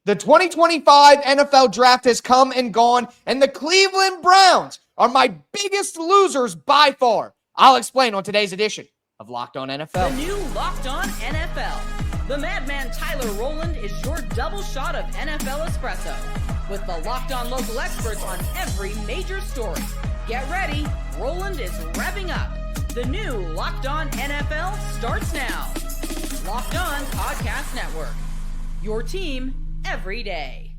The 2025 NFL Draft has come and gone, and the Cleveland Browns are my biggest losers by far. I'll explain on today's edition of Locked On NFL. The new Locked On NFL. The madman Tyler Rowland is your double shot of NFL espresso, with the Locked On local experts on every major story. Get ready, Rowland is revving up. The new Locked On NFL starts now. Locked On Podcast Network. Your team every day.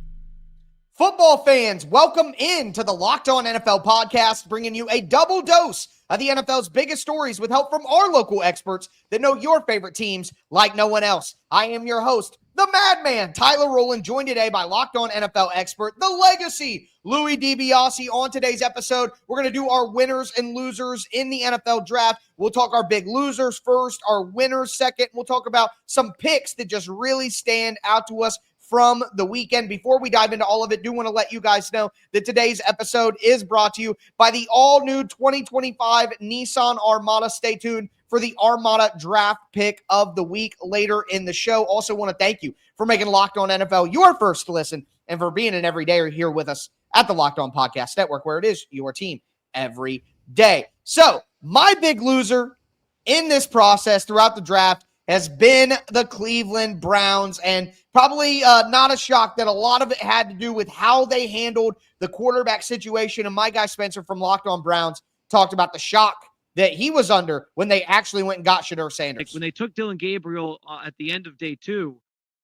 Football fans, welcome in to the Locked On NFL podcast, bringing you a double dose of the NFL's biggest stories with help from our local experts that know your favorite teams like no one else. I am your host, the madman, Tyler Rowland, joined today by Locked On NFL expert, the legacy, Louis DiBiase. On today's episode, we're going to do our winners and losers in the NFL draft. We'll talk our big losers first, our winners second. We'll talk about some picks that just really stand out to us from the weekend. Before we dive into all of it, do want to let you guys know that today's episode is brought to you by the all-new 2025 Nissan Armada. Stay tuned for the Armada draft pick of the week later in the show. Also want to thank you for making Locked On NFL your first listen and for being an everydayer here with us at the Locked On Podcast Network, where it is your team every day. So my big loser in this process throughout the draft has been the Cleveland Browns, and probably not a shock that a lot of it had to do with how they handled the quarterback situation. And my guy Spencer from Locked On Browns talked about the shock that he was under when they actually went and got Shedeur Sanders. Like when they took Dylan Gabriel at the end of day 2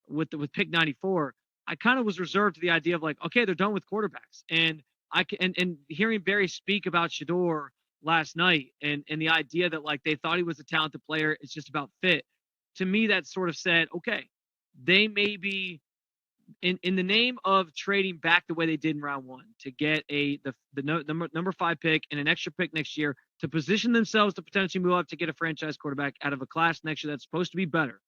with pick 94, I kind of was reserved to the idea of like, okay, they're done with quarterbacks. And and hearing Barry speak about Shedeur last night and the idea that like they thought he was a talented player, it's just about fit. To me, that sort of said, okay, they may be in the name of trading back the way they did in round 1 to get the number 5 pick and an extra pick next year to position themselves to potentially move up to get a franchise quarterback out of a class next year that's supposed to be better.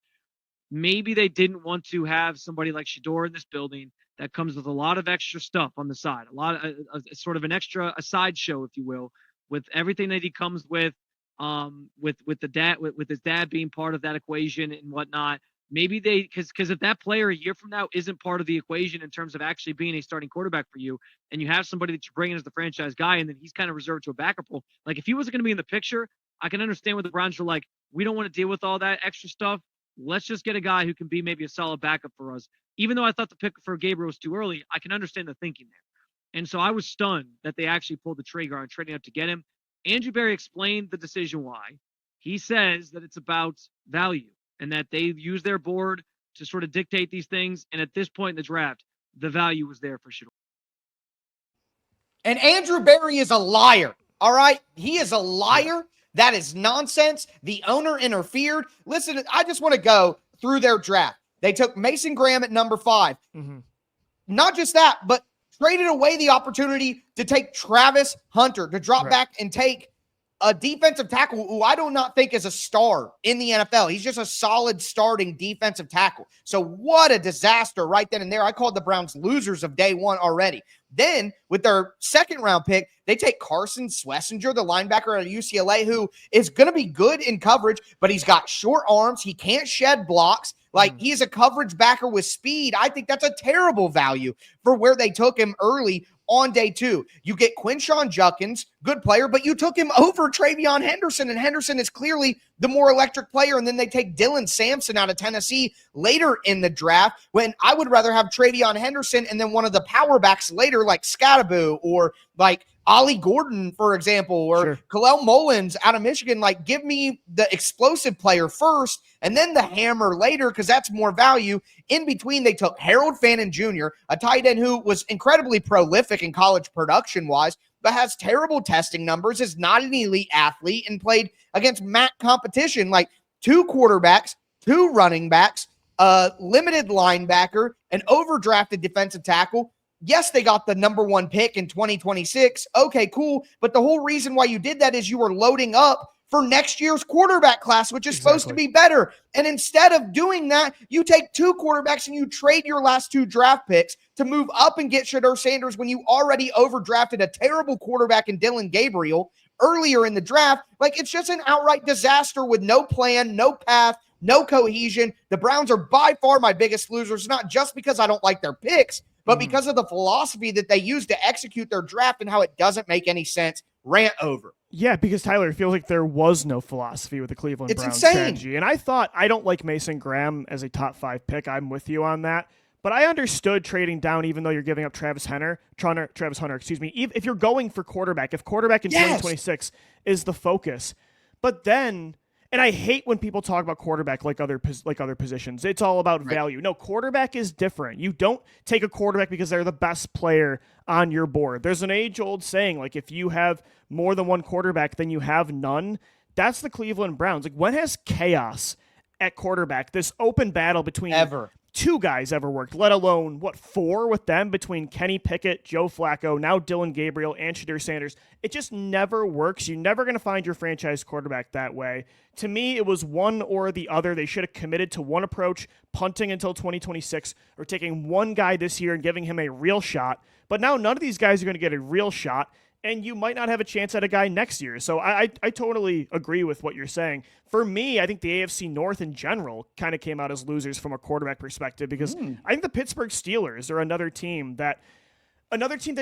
Maybe they didn't want to have somebody like Shedeur in this building that comes with a lot of extra stuff on the side, a lot of sort of an extra a sideshow, if you will, with everything that he comes with the dad, with his dad being part of that equation and whatnot. Maybe because if that player a year from now isn't part of the equation in terms of actually being a starting quarterback for you, and you have somebody that you bring in as the franchise guy, and then he's kind of reserved to a backup role. Like if he wasn't going to be in the picture, I can understand what the Browns are like. We don't want to deal with all that extra stuff. Let's just get a guy who can be maybe a solid backup for us. Even though I thought the pick for Gabriel was too early, I can understand the thinking there. And so I was stunned that they actually pulled the trigger on trading up to get him. Andrew Berry explained the decision why. He says that it's about value and that they use their board to sort of dictate these things. And at this point in the draft, the value was there for Shedeur. And Andrew Berry is a liar, all right? He is a liar. That is nonsense. The owner interfered. Listen, I just want to go through their draft. They took Mason Graham at number 5. Mm-hmm. Not just that, but traded away the opportunity to take Travis Hunter, to drop back and take a defensive tackle who I do not think is a star in the NFL. He's just a solid starting defensive tackle. So what a disaster right then and there. I called the Browns losers of day 1 already. Then with their second round pick, they take Carson Schlesinger, the linebacker at UCLA, who is going to be good in coverage, but he's got short arms. He can't shed blocks. Like, he's a coverage backer with speed. I think that's a terrible value for where they took him early on day 2. You get Quinshon Judkins, good player, but you took him over Travion Henderson, and Henderson is clearly the more electric player. And then they take Dylan Sampson out of Tennessee later in the draft, when I would rather have Travion Henderson and then one of the power backs later like Scadaboo or like Ollie Gordon, for example, or Kalel Mullins out of Michigan. Like, give me the explosive player first and then the hammer later, because that's more value. In between, they took Harold Fannin Jr., a tight end who was incredibly prolific in college production-wise, but has terrible testing numbers, is not an elite athlete, and played against MAC competition, like 2 quarterbacks, 2 running backs, a limited linebacker, an overdrafted defensive tackle. Yes, they got the number 1 pick in 2026. Okay, cool. But the whole reason why you did that is you were loading up for next year's quarterback class, which is supposed to be better. And instead of doing that, you take 2 quarterbacks and you trade your last 2 draft picks to move up and get Shedeur Sanders when you already overdrafted a terrible quarterback in Dylan Gabriel earlier in the draft. Like, it's just an outright disaster with no plan, no path, no cohesion. The Browns are by far my biggest losers, not just because I don't like their picks, but because of the philosophy that they use to execute their draft and how it doesn't make any sense. Rant over. Yeah, because Tyler, it feels like there was no philosophy with the Cleveland Browns strategy. And I don't like Mason Graham as a top 5 pick. I'm with you on that. But I understood trading down, even though you're giving up Travis Hunter, if you're going for quarterback, if quarterback in 2026 is the focus. But then, and I hate when people talk about quarterback like other positions. It's all about value. No, quarterback is different. You don't take a quarterback because they're the best player on your board. There's an age-old saying, like, if you have more than one quarterback, then you have none. That's the Cleveland Browns. Like, when has chaos at quarterback, this open battle between two guys ever worked, let alone, 4 with them between Kenny Pickett, Joe Flacco, now Dylan Gabriel, and Shadir Sanders? It just never works. You're never going to find your franchise quarterback that way. To me, it was one or the other. They should have committed to one approach, punting until 2026, or taking one guy this year and giving him a real shot. But now none of these guys are going to get a real shot, and you might not have a chance at a guy next year. So I totally agree with what you're saying. For me, I think the AFC North in general kind of came out as losers from a quarterback perspective, because I think the Pittsburgh Steelers are another team that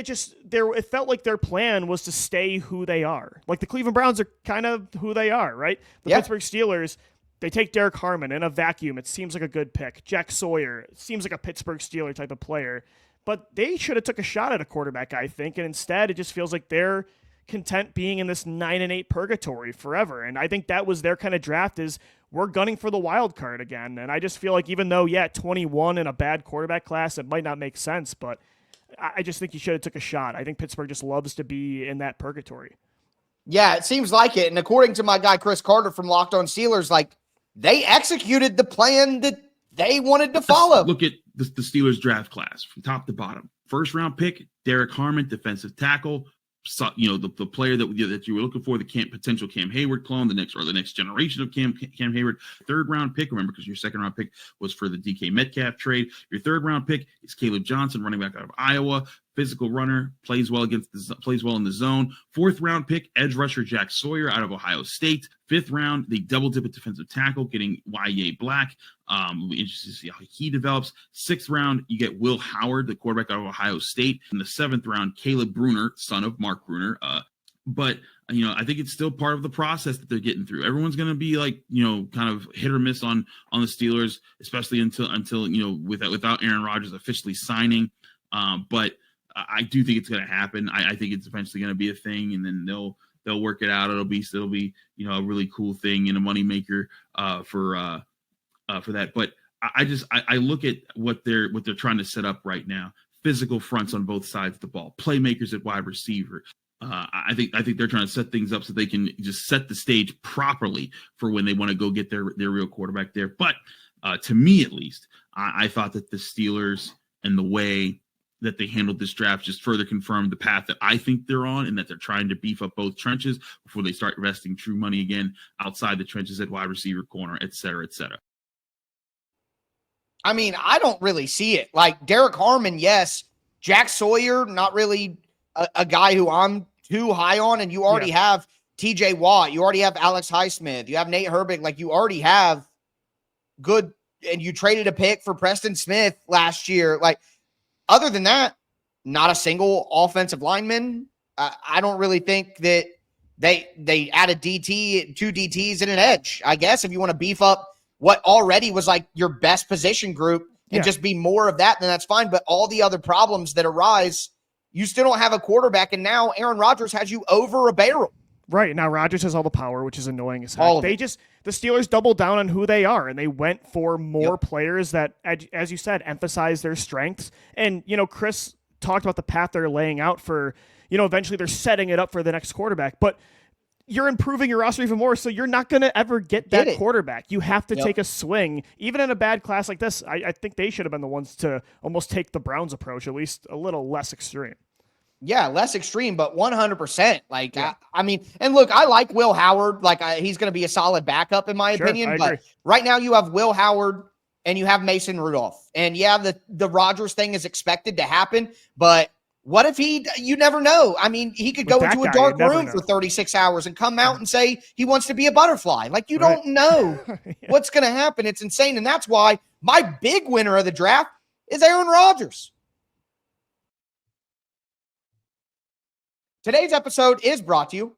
just it felt like their plan was to stay who they are. Like the Cleveland Browns are kind of who they are, right? The Pittsburgh Steelers, they take Derek Harmon in a vacuum. It seems like a good pick. Jack Sawyer seems like a Pittsburgh Steeler type of player. But they should have took a shot at a quarterback, I think, and instead it just feels like they're content being in this 9-8 purgatory forever. And I think that was their kind of draft, is we're gunning for the wild card again. And I just feel like, even though, 21 in a bad quarterback class, it might not make sense, but I just think you should have took a shot. I think Pittsburgh just loves to be in that purgatory. Yeah, it seems like it. And according to my guy Chris Carter from Locked On Steelers, like, they executed the plan that they wanted to follow. Look at the Steelers draft class from top to bottom. First round pick, Derek Harmon, defensive tackle. So, the player that you were looking for, the potential Cam Hayward clone, the next generation of Cam Hayward. Third round pick, remember, because your second round pick was for the DK Metcalf trade. Your third round pick is Caleb Johnson, running back out of Iowa, physical runner, plays well in the zone. Fourth round pick, edge rusher Jack Sawyer out of Ohio State. Fifth round, they double dip at defensive tackle, getting Y.A. Black. We'll be interested to see how he develops. Sixth round, you get Will Howard, the quarterback out of Ohio State. In the seventh round, Caleb Bruner, son of Mark Bruner. But I think it's still part of the process that they're getting through. Everyone's going to be kind of hit or miss on the Steelers, especially until without Aaron Rodgers officially signing. But I do think it's going to happen. I think it's eventually going to be a thing, and then they'll work it out. It'll be a really cool thing and a moneymaker for that. But I look at what they're trying to set up right now. Physical fronts on both sides of the ball, playmakers at wide receiver. I think they're trying to set things up so they can just set the stage properly for when they want to go get their real quarterback there. But to me, at least, I thought that the Steelers and the way that they handled this draft just further confirmed the path that I think they're on, and that they're trying to beef up both trenches before they start investing true money again outside the trenches at wide receiver, corner, et cetera, et cetera. I mean, I don't really see it. Like, Derek Harmon, yes. Jack Sawyer, not really a guy who I'm too high on. And you already have TJ Watt. You already have Alex Highsmith. You have Nate Herbig. Like, you already have good, and you traded a pick for Preston Smith last year. Like, other than that, not a single offensive lineman. I don't really think that they added two DTs and an edge. I guess if you want to beef up what already was like your best position group and just be more of that, then that's fine. But all the other problems that arise, you still don't have a quarterback, and now Aaron Rodgers has you over a barrel. Right. Now Rodgers has all the power, which is annoying as heck. The Steelers doubled down on who they are, and they went for more players that, as you said, emphasize their strengths. And, Chris talked about the path they're laying out for, eventually they're setting it up for the next quarterback. But you're improving your roster even more, so you're not going to ever get that quarterback. You have to take a swing. Even in a bad class like this, I think they should have been the ones to almost take the Browns approach, at least a little less extreme. Yeah, less extreme, but 100%. Like, I mean, and look, I like Will Howard. Like, he's going to be a solid backup in my opinion. But right now you have Will Howard and you have Mason Rudolph. And the Rodgers thing is expected to happen, but What if you never know. I mean, he could go into a dark room for 36 hours and come out and say he wants to be a butterfly. Like, you don't know what's going to happen. It's insane. And that's why my big winner of the draft is Aaron Rodgers. Today's episode is brought to you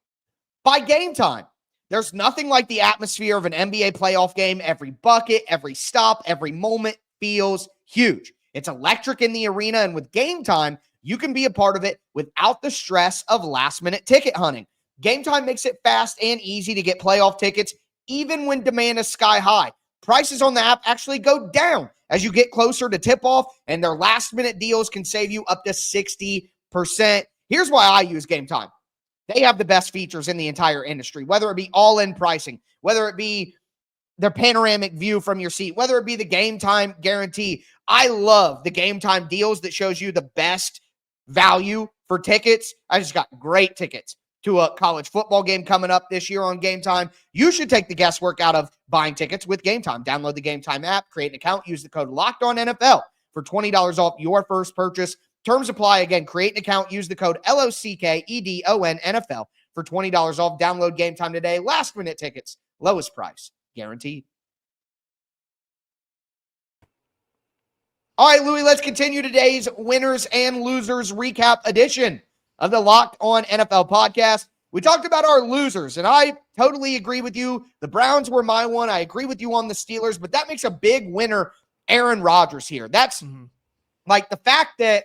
by Game Time. There's nothing like the atmosphere of an NBA playoff game. Every bucket, every stop, every moment feels huge. It's electric in the arena, and with Game Time, you can be a part of it without the stress of last-minute ticket hunting. Game Time makes it fast and easy to get playoff tickets, even when demand is sky high. Prices on the app actually go down as you get closer to tip-off, and their last-minute deals can save you up to 60%. Here's why I use Game Time. They have the best features in the entire industry, whether it be all-in pricing, whether it be their panoramic view from your seat, whether it be the Game Time guarantee. I love the Game Time deals that shows you the best value for tickets. I just got great tickets to a college football game coming up this year on Game Time. You should take the guesswork out of buying tickets with Game Time. Download the Game Time app, create an account, use the code LOCKEDONNFL for $20 off your first purchase. Terms apply. Again, create an account, use the code LOCKEDONNFL for $20 off. Download Game Time today. Last minute tickets, lowest price guaranteed. All right, Louis, let's continue today's winners and losers recap edition of the Locked On NFL podcast. We talked about our losers, and I totally agree with you. The Browns were my one. I agree with you on the Steelers, but that makes a big winner, Aaron Rodgers here. That's like the fact that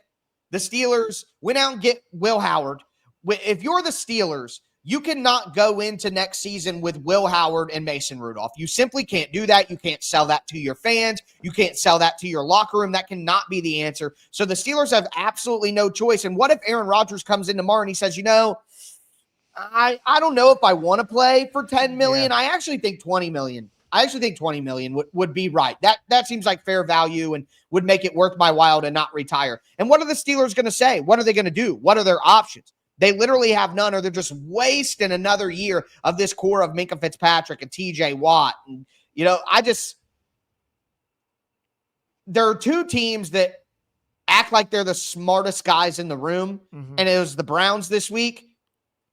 the Steelers went out and get Will Howard. If you're the Steelers, you cannot go into next season with Will Howard and Mason Rudolph. You simply can't do that. You can't sell that to your fans. You can't sell that to your locker room. That cannot be the answer. So the Steelers have absolutely no choice. And what if Aaron Rodgers comes in tomorrow and he says, I don't know if I want to play for $10 million. I actually think $20 million. I actually think $20 million would be right. That seems like fair value and would make it worth my while to not retire. And what are the Steelers going to say? What are they going to do? What are their options? They literally have none, or they're just wasting another year of this core of Minkah Fitzpatrick and TJ Watt. And, there are two teams that act like they're the smartest guys in the room. And it was the Browns this week,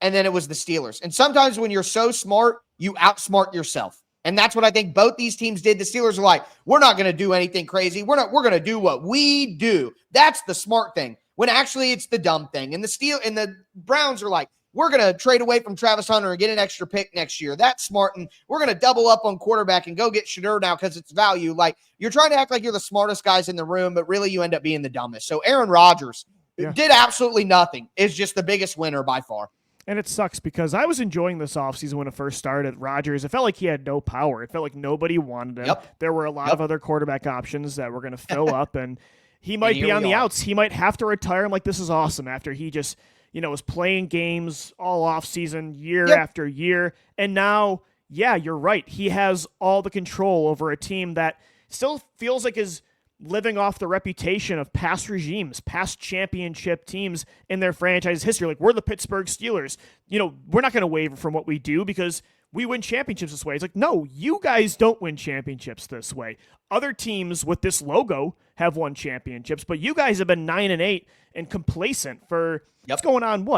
and then it was the Steelers. And sometimes when you're so smart, you outsmart yourself. And that's what I think both these teams did. The Steelers are like, we're not going to do anything crazy. We're going to do what we do. That's the smart thing. When actually it's the dumb thing. And the Browns are like, we're going to trade away from Travis Hunter and get an extra pick next year. That's smart. And we're going to double up on quarterback and go get Shedeur now because it's value. Like, you're trying to act like you're the smartest guys in the room, but really you end up being the dumbest. So Aaron Rodgers did absolutely nothing. Is just the biggest winner by far. And it sucks because I was enjoying this offseason when it first started. Rodgers, it felt like he had no power. It felt like nobody wanted him. There were a lot of other quarterback options that were going to fill up, and he might be on the outs. He might have to retire. I'm like, this is awesome after he just, was playing games all offseason, year after year. And now, you're right. He has all the control over a team that still feels like is living off the reputation of past regimes, past championship teams in their franchise history. Like, we're the Pittsburgh Steelers. We're not going to waver from what we do because we win championships this way. It's like, no, you guys don't win championships this way. Other teams with this logo have won championships, but you guys have been 9-8 and complacent for what's going on,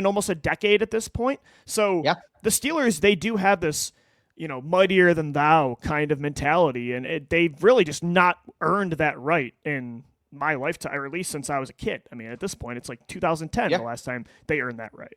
almost a decade at this point. So the Steelers, they do have this, mightier than thou kind of mentality, and they've really just not earned that right in my lifetime, or at least since I was a kid. At this point, it's like 2010, the last time they earned that right.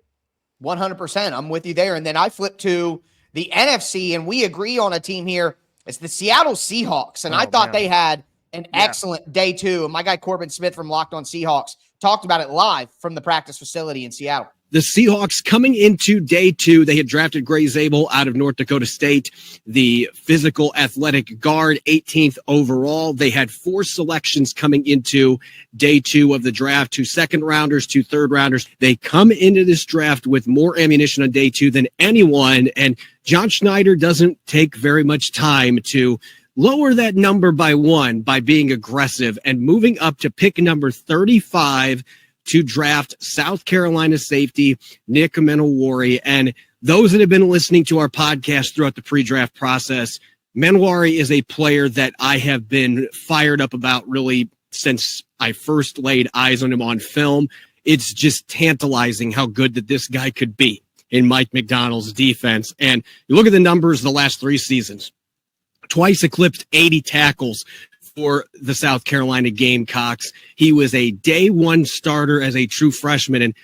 100%. I'm with you there. And then I flip to the NFC, and we agree on a team here. It's the Seattle Seahawks, and I thought they had an excellent day two. And my guy Corbin Smith from Locked On Seahawks talked about it live from the practice facility in Seattle. The Seahawks coming into day two, they had drafted Gray Zabel out of North Dakota State, the physical athletic guard, 18th overall. They had 4 selections coming into day two of the draft, 2 second rounders, 2 third rounders. They come into this draft with more ammunition on day two than anyone. And John Schneider doesn't take very much time to lower that number by 1 by being aggressive and moving up to pick number 35 to draft South Carolina safety Nick Menowari. And those that have been listening to our podcast throughout the pre-draft process, Menowari is a player that I have been fired up about really since I first laid eyes on him on film. It's just tantalizing how good that this guy could be in Mike Macdonald's defense. And you look at the numbers the last 3 seasons, twice eclipsed 80 tackles for the South Carolina Gamecocks. He was a day one starter as a true freshman. And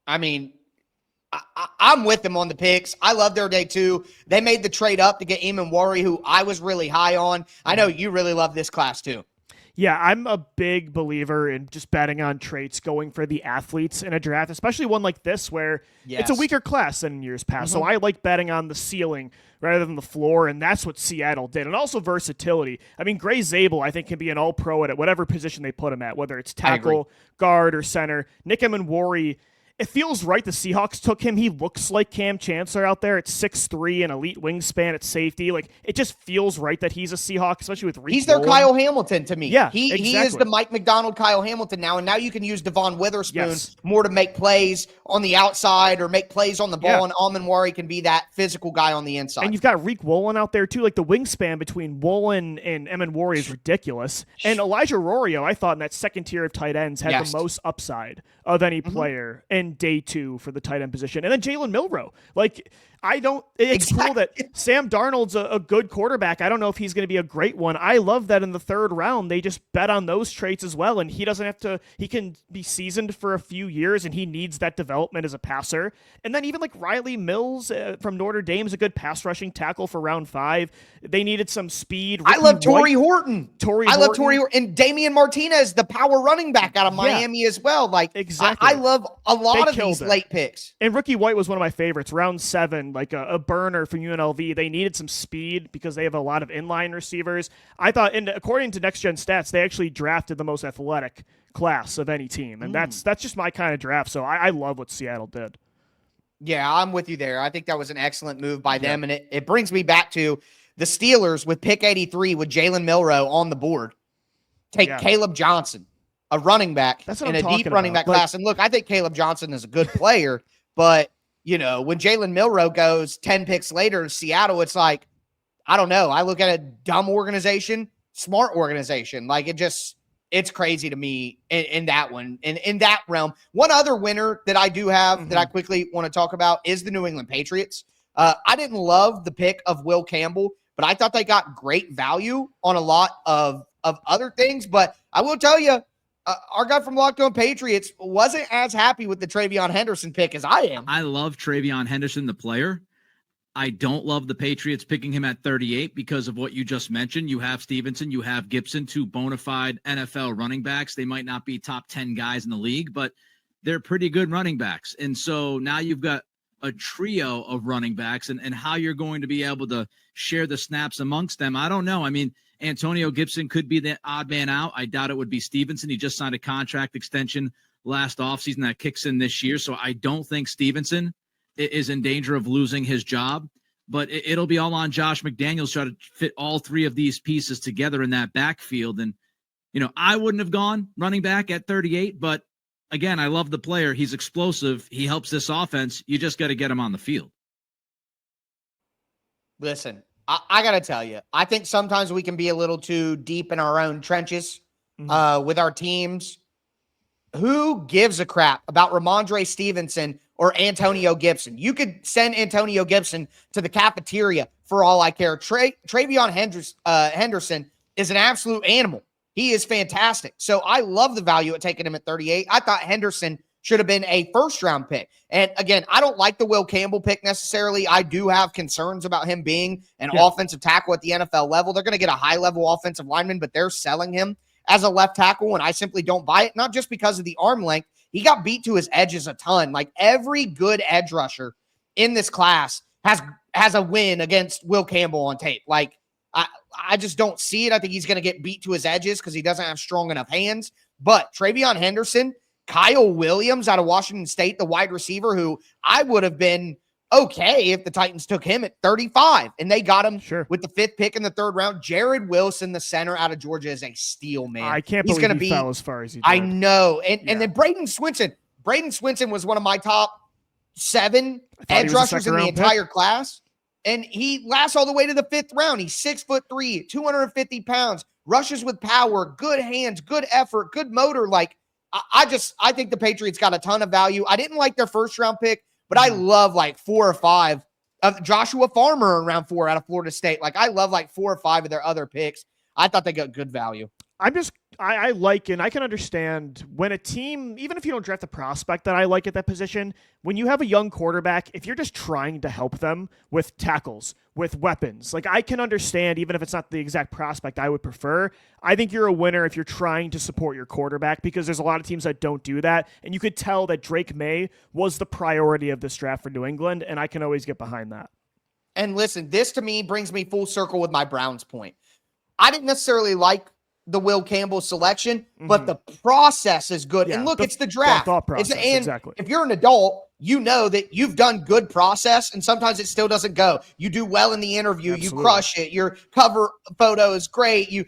I mean, I'm with them on the picks. I love their day 2. They made the trade up to get Eamon Warry, who I was really high on. I know you really love this class too. Yeah, I'm a big believer in just betting on traits, going for the athletes in a draft, especially one like this where it's a weaker class than in years past. So I like betting on the ceiling rather than the floor, and that's what Seattle did. And also versatility. I mean, Gray Zabel, I think, can be an all-pro at whatever position they put him at, whether it's tackle, guard, or center. Nick Emenwari, it feels right the Seahawks took him. He looks like Cam Chancellor out there at 6'3", an elite wingspan at safety. Like, it just feels right that he's a Seahawk, especially with Reed He's their Rowland. Kyle Hamilton to me. Yeah, he exactly. is the Mike Macdonald Kyle Hamilton now, and now you can use Devon Witherspoon more to make plays on the outside or make plays on the ball, and Emenwari can be that physical guy on the inside. And you've got Reek Woolen out there, too. Like, the wingspan between Woolen and Emenwari is ridiculous. And Elijah Rorio, I thought, in that second tier of tight ends, had the most upside of any player in day 2 for the tight end position. And then Jalen Milroe. Like, it's cool that Sam Darnold's a good quarterback. I don't know if he's going to be a great one. I love that in the 3rd round, they just bet on those traits as well. And he doesn't have to, he can be seasoned for a few years, and he needs that development as a passer. And then even like Riley Mills from Notre Dame is a good pass rushing tackle for round 5. They needed some speed. I love Torrey Horton. I love Torrey Horton. And Damian Martinez, the power running back out of Miami as well. Like, exactly. I love a lot of these late picks. And Ricky White was one of my favorites. Round 7, like a burner from UNLV. They needed some speed because they have a lot of inline receivers. I thought, and according to Next Gen Stats, they actually drafted the most athletic class of any team. And that's just my kind of draft. So I love what Seattle did. Yeah, I'm with you there. I think that was an excellent move by them. And it brings me back to the Steelers with pick 83 with Jalen Milroe on the board. Take Caleb Johnson, a running back in a deep running back class. And look, I think Caleb Johnson is a good player, but you know, when Jalen Milroe goes 10 picks later in Seattle, it's like, I don't know. I look at a dumb organization, smart organization. Like, it's crazy to me in that one. In that realm. One other winner that I do have that I quickly want to talk about is the New England Patriots. I didn't love the pick of Will Campbell, but I thought they got great value on a lot of other things. But I will tell you, our guy from Locked On Patriots wasn't as happy with the Travion Henderson pick as I am. I love Travion Henderson, the player. I don't love the Patriots picking him at 38 because of what you just mentioned. You have Stevenson, you have Gibson, 2 bona fide NFL running backs. They might not be top 10 guys in the league, but they're pretty good running backs. And so now you've got a trio of running backs, and how you're going to be able to share the snaps amongst them, I don't know. I mean, Antonio Gibson could be the odd man out. I doubt it would be Stevenson. He just signed a contract extension last offseason that kicks in this year. So I don't think Stevenson is in danger of losing his job. But it'll be all on Josh McDaniels trying to fit all 3 of these pieces together in that backfield. And, you know, I wouldn't have gone running back at 38. But, again, I love the player. He's explosive. He helps this offense. You just got to get him on the field. Listen. I got to tell you, I think sometimes we can be a little too deep in our own trenches with our teams. Who gives a crap about Ramondre Stevenson or Antonio Gibson? You could send Antonio Gibson to the cafeteria for all I care. Travion Henderson is an absolute animal. He is fantastic. So I love the value at taking him at 38. I thought Henderson should have been a first-round pick. And, again, I don't like the Will Campbell pick necessarily. I do have concerns about him being an offensive tackle at the NFL level. They're going to get a high-level offensive lineman, but they're selling him as a left tackle, and I simply don't buy it, not just because of the arm length. He got beat to his edges a ton. Like, every good edge rusher in this class has a win against Will Campbell on tape. Like, I just don't see it. I think he's going to get beat to his edges because he doesn't have strong enough hands. But Travion Henderson, Kyle Williams out of Washington State, the wide receiver, who I would have been okay if the Titans took him at 35, and they got him with the 5th pick in the 3rd round. Jared Wilson, the center out of Georgia, is a steal, man. I can't believe he fell as far as he did. I know. And then Braden Swinson. Braden Swinson was one of my top 7 edge rushers in the entire class, and he lasts all the way to the 5th round. He's 6'3", 250 pounds, rushes with power, good hands, good effort, good motor. Like, I think the Patriots got a ton of value. I didn't like their first round pick, but I love like 4 or 5 of Joshua Farmer in round 4 out of Florida State. Like, I love like 4 or 5 of their other picks. I thought they got good value. I like, and I can understand when a team, even if you don't draft a prospect that I like at that position, when you have a young quarterback, if you're just trying to help them with tackles, with weapons, like I can understand, even if it's not the exact prospect I would prefer, I think you're a winner if you're trying to support your quarterback, because there's a lot of teams that don't do that. And you could tell that Drake May was the priority of this draft for New England, and I can always get behind that. And listen, this to me brings me full circle with my Browns point. I didn't necessarily like the Will Campbell selection, but the process is good. Yeah, and look, it's the draft. Thought process, and exactly. If you're an adult, you know that you've done good process, and sometimes it still doesn't go. You do well in the interview, Absolutely. You crush it. Your cover photo is great. You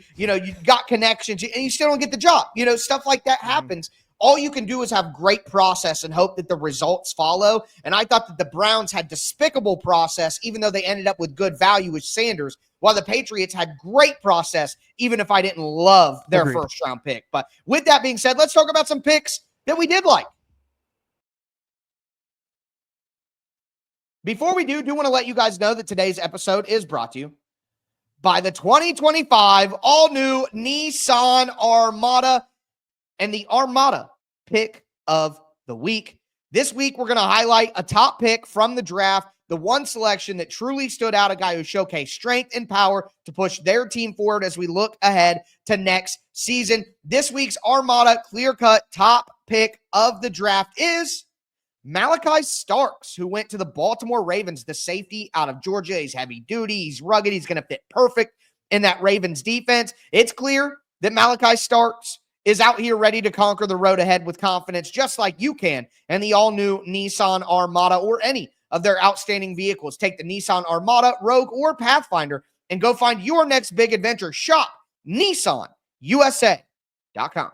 got connections, and you still don't get the job. Stuff like that happens. All you can do is have great process and hope that the results follow. And I thought that the Browns had despicable process, even though they ended up with good value with Sanders, while the Patriots had great process, even if I didn't love their first round pick. But with that being said, let's talk about some picks that we did like. Before we do want to let you guys know that today's episode is brought to you by the 2025 all-new Nissan Armada and the Armada pick of the week. This week, we're going to highlight a top pick from the draft, the one selection that truly stood out, a guy who showcased strength and power to push their team forward as we look ahead to next season. This week's Armada clear-cut top pick of the draft is Malaki Starks, who went to the Baltimore Ravens, the safety out of Georgia. He's heavy duty. He's rugged. He's going to fit perfect in that Ravens defense. It's clear that Malaki Starks is out here ready to conquer the road ahead with confidence, just like you can, and the all-new Nissan Armada or any of their outstanding vehicles. Take the Nissan Armada, Rogue, or Pathfinder and go find your next big adventure. Shop NissanUSA.com.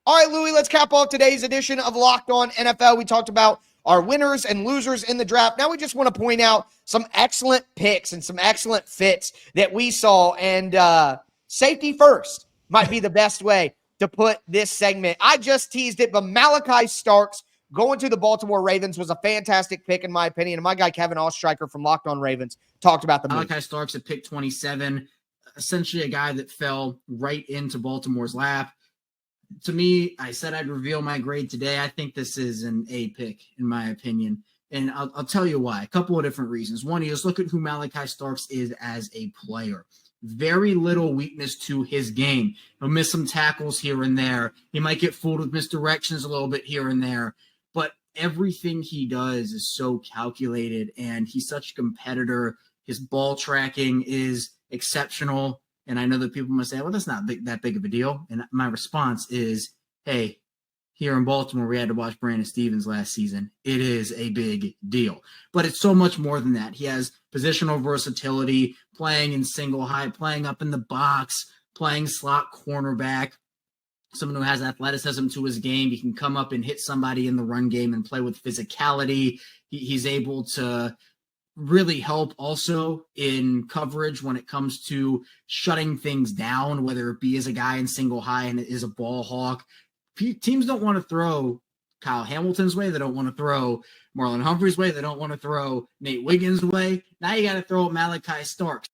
All right, Louie, let's cap off today's edition of Locked On NFL. We talked about our winners and losers in the draft. Now we just want to point out some excellent picks and some excellent fits that we saw. And safety first might be the best way to put this segment. I just teased it, but Malaki Starks going to the Baltimore Ravens was a fantastic pick, in my opinion. And my guy, Kevin Ostreicher from Locked On Ravens, talked about the move. Malaki Starks at pick 27, essentially a guy that fell right into Baltimore's lap. To me, I said I'd reveal my grade today. I think this is an A pick, in my opinion. And I'll tell you why. A couple of different reasons. One is look at who Malaki Starks is as a player. Very little weakness to his game. He'll miss some tackles here and there. He might get fooled with misdirections a little bit here and there. But everything he does is so calculated, and he's such a competitor. His ball tracking is exceptional. And I know that people must say, well, that's not that big of a deal. And my response is, hey, here in Baltimore, we had to watch Brandon Stevens last season. It is a big deal. But it's so much more than that. He has positional versatility, playing in single high, playing up in the box, playing slot cornerback, someone who has athleticism to his game. He can come up and hit somebody in the run game and play with physicality. He's able to really help also in coverage when it comes to shutting things down, whether it be as a guy in single high and is a ball hawk. Teams don't want to throw Kyle Hamilton's way. They don't want to throw Marlon Humphrey's way. They don't want to throw Nate Wiggins' way. Now you got to throw Malaki Starks.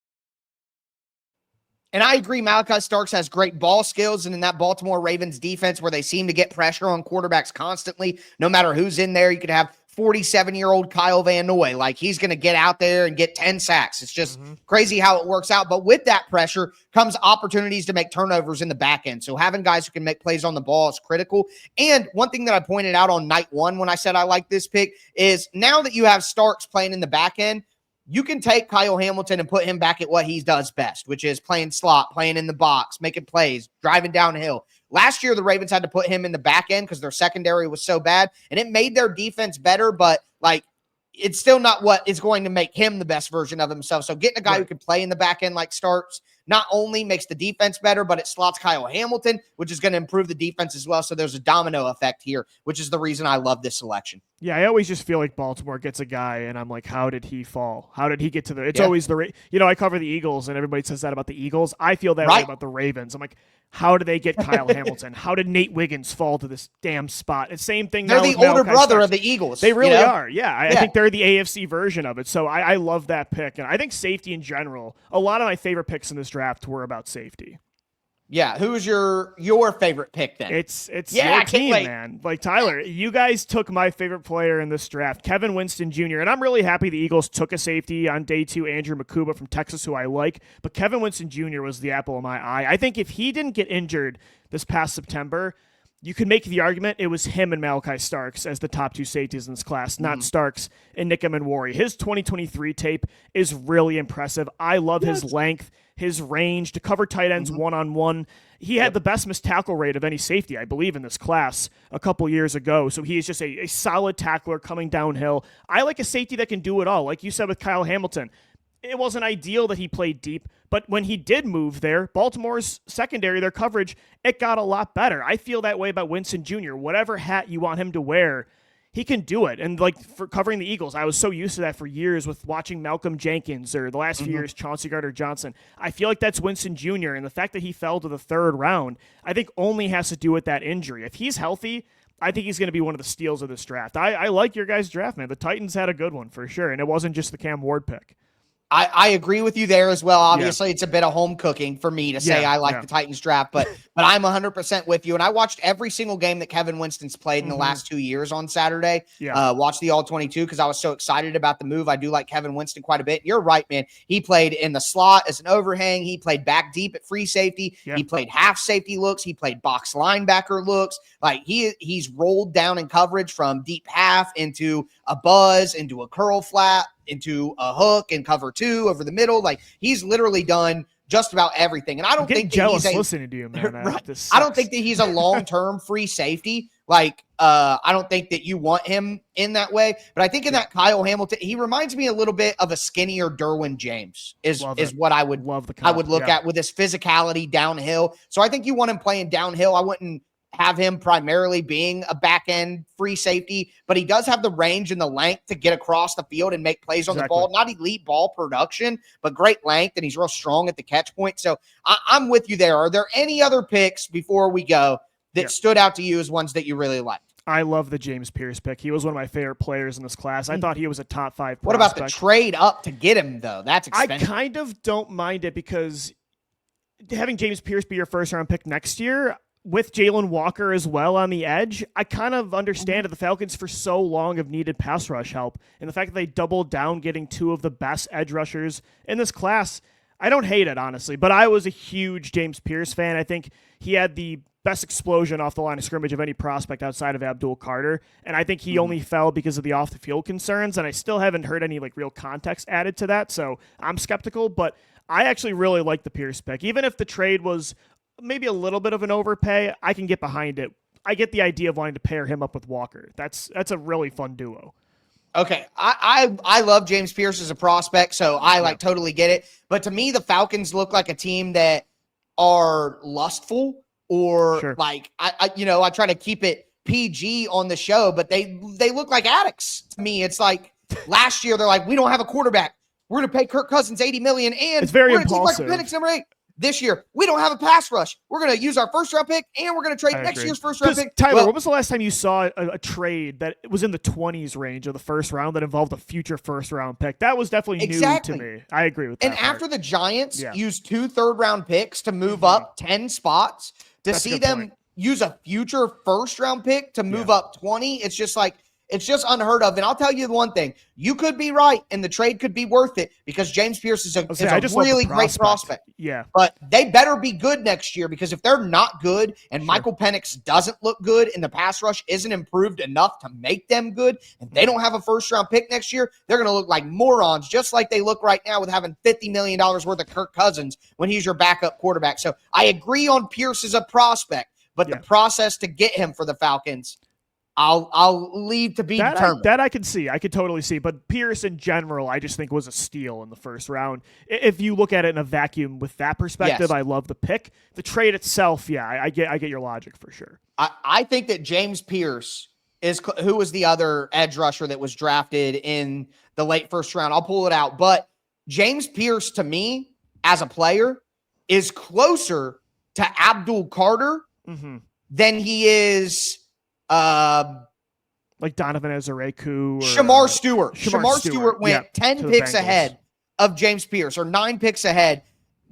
And I agree, Malaki Starks has great ball skills, and in that Baltimore Ravens defense where they seem to get pressure on quarterbacks constantly, no matter who's in there, you could have 47-year-old Kyle Van Noy. Like, he's going to get out there and get 10 sacks. It's just crazy how it works out. But with that pressure comes opportunities to make turnovers in the back end. So having guys who can make plays on the ball is critical. And one thing that I pointed out on night one when I said I like this pick is now that you have Starks playing in the back end, you can take Kyle Hamilton and put him back at what he does best, which is playing slot, playing in the box, making plays, driving downhill. Last year, the Ravens had to put him in the back end because their secondary was so bad, and it made their defense better, but it's still not what is going to make him the best version of himself. So getting a guy who can play in the back end like Starks not only makes the defense better, but it slots Kyle Hamilton, which is going to improve the defense as well. So there's a domino effect here, which is the reason I love this selection. Yeah, I always just feel like Baltimore gets a guy, and I'm like, how did he fall? How did he get to the – it's always the – I cover the Eagles, and everybody says that about the Eagles. I feel that way about the Ravens. I'm like, how did they get Kyle Hamilton? How did Nate Wiggins fall to this damn spot? It's same thing They're now the with older Malaki brother Starks. of the Eagles. They really are. Yeah, I think they're the AFC version of it. So I love that pick. And I think safety in general, a lot of my favorite picks in this draft were about safety. Yeah, who is your favorite pick then? It's your team, man. Like, Tyler, you guys took my favorite player in this draft, Kevin Winston Jr., and I'm really happy the Eagles took a safety on day 2, Andrew Makuba from Texas, who I like, but Kevin Winston Jr. was the apple of my eye. I think if he didn't get injured this past September, you could make the argument it was him and Malaki Starks as the top 2 safeties in this class, not Starks and Nick Emenwari. His 2023 tape is really impressive. I love his length, his range to cover tight ends one-on-one. He had the best missed tackle rate of any safety, I believe, in this class a couple years ago. So he is just a solid tackler coming downhill. I like a safety that can do it all. Like you said with Kyle Hamilton, it wasn't ideal that he played deep, but when he did move there, Baltimore's secondary, their coverage, it got a lot better. I feel that way about Winston Jr. Whatever hat you want him to wear, he can do it. And like for covering the Eagles, I was so used to that for years with watching Malcolm Jenkins or the last few years, Chauncey Gardner-Johnson. I feel like that's Winston Jr. And the fact that he fell to the 3rd round, I think only has to do with that injury. If he's healthy, I think he's going to be one of the steals of this draft. I like your guys' draft, man. The Titans had a good one for sure. And it wasn't just the Cam Ward pick. I agree with you there as well. Obviously, it's a bit of home cooking for me to say I like the Titans draft, but I'm 100% with you. And I watched every single game that Kevin Winston's played in the last 2 years on Saturday. Watched the All-22 because I was so excited about the move. I do like Kevin Winston quite a bit. You're right, man. He played in the slot as an overhang. He played back deep at free safety. He played half safety looks. He played box linebacker looks. Like he's rolled down in coverage from deep half into a buzz, into a curl flat, into a hook and cover 2 over the middle. Like he's literally done just about everything. And I don't think jealous listening to you, man. I don't think that he's a long-term free safety. Like, I don't think that you want him in that way, but I think in that Kyle Hamilton, he reminds me a little bit of a skinnier Derwin James is what I would look at with his physicality downhill. So I think you want him playing downhill. I wouldn't have him primarily being a back-end free safety, but he does have the range and the length to get across the field and make plays on the ball. Not elite ball production, but great length, and he's real strong at the catch point. So I'm with you there. Are there any other picks before we go that stood out to you as ones that you really liked? I love the James Pierce pick. He was one of my favorite players in this class. I thought he was a top 5 prospect. What about the trade up to get him, though? That's expensive. I kind of don't mind it because having James Pierce be your first-round pick next year, with Jalen Walker as well on the edge, I kind of understand that the Falcons for so long have needed pass rush help. And the fact that they doubled down getting 2 of the best edge rushers in this class, I don't hate it, honestly. But I was a huge James Pierce fan. I think he had the best explosion off the line of scrimmage of any prospect outside of Abdul Carter. And I think he only fell because of the off-the-field concerns. And I still haven't heard any real context added to that. So I'm skeptical. But I actually really like the Pierce pick. Even if the trade was maybe a little bit of an overpay, I can get behind it. I get the idea of wanting to pair him up with Walker. That's a really fun duo. Okay, I love James Pierce as a prospect, so I totally get it. But to me, the Falcons look like a team that are lustful or I try to keep it PG on the show, but they look like addicts to me. It's like last year they're like, we don't have a quarterback. We're going to pay Kirk Cousins $80 million, and it's very we're going to impulsive. take Michael Penix number 8. This year, we don't have a pass rush. We're going to use our first-round pick, and we're going to trade next year's first-round pick. Tyler, when was the last time you saw a trade that was in the 20s range of the first round that involved a future first-round pick? That was definitely new to me. I agree with that. And after the Giants used 2 third-round picks to move up 10 spots, to see them use a future first-round pick to move up 20, it's just like, it's just unheard of. And I'll tell you the one thing. You could be right, and the trade could be worth it because James Pierce is a really great prospect. Yeah. But they better be good next year because if they're not good and Michael Penix doesn't look good and the pass rush isn't improved enough to make them good and they don't have a first-round pick next year, they're going to look like morons just like they look right now with having $50 million worth of Kirk Cousins when he's your backup quarterback. So I agree on Pierce as a prospect, but the process to get him for the Falcons I'll leave to be determined. That I could see. I could totally see. But Pierce in general, I just think was a steal in the first round. If you look at it in a vacuum with that perspective, Yes. I love the pick. The trade itself, yeah, I get your logic for sure. I think that James Pierce who was the other edge rusher that was drafted in the late first round. I'll pull it out. But James Pierce, to me, as a player, is closer to Abdul Carter than he is like Donovan Azureku or Shamar Stewart. Shamar Stewart went 10 picks ahead of James Pierce, or 9 picks ahead.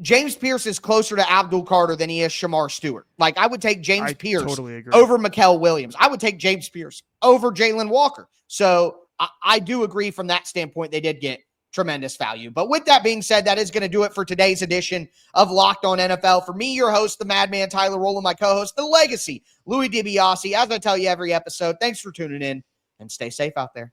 James Pierce is closer to Abdul Carter than he is Shamar Stewart. Like, I would take James Pierce totally agree. over Mikael Williams. I would take James Pierce over Jalen Walker. So I do agree from that standpoint. They did get tremendous value. But with that being said, that is going to do it for today's edition of Locked On NFL. For me, your host, the Madman Tyler Rowland, my co-host, the Legacy, Louis DiBiase. As I tell you every episode, thanks for tuning in and stay safe out there.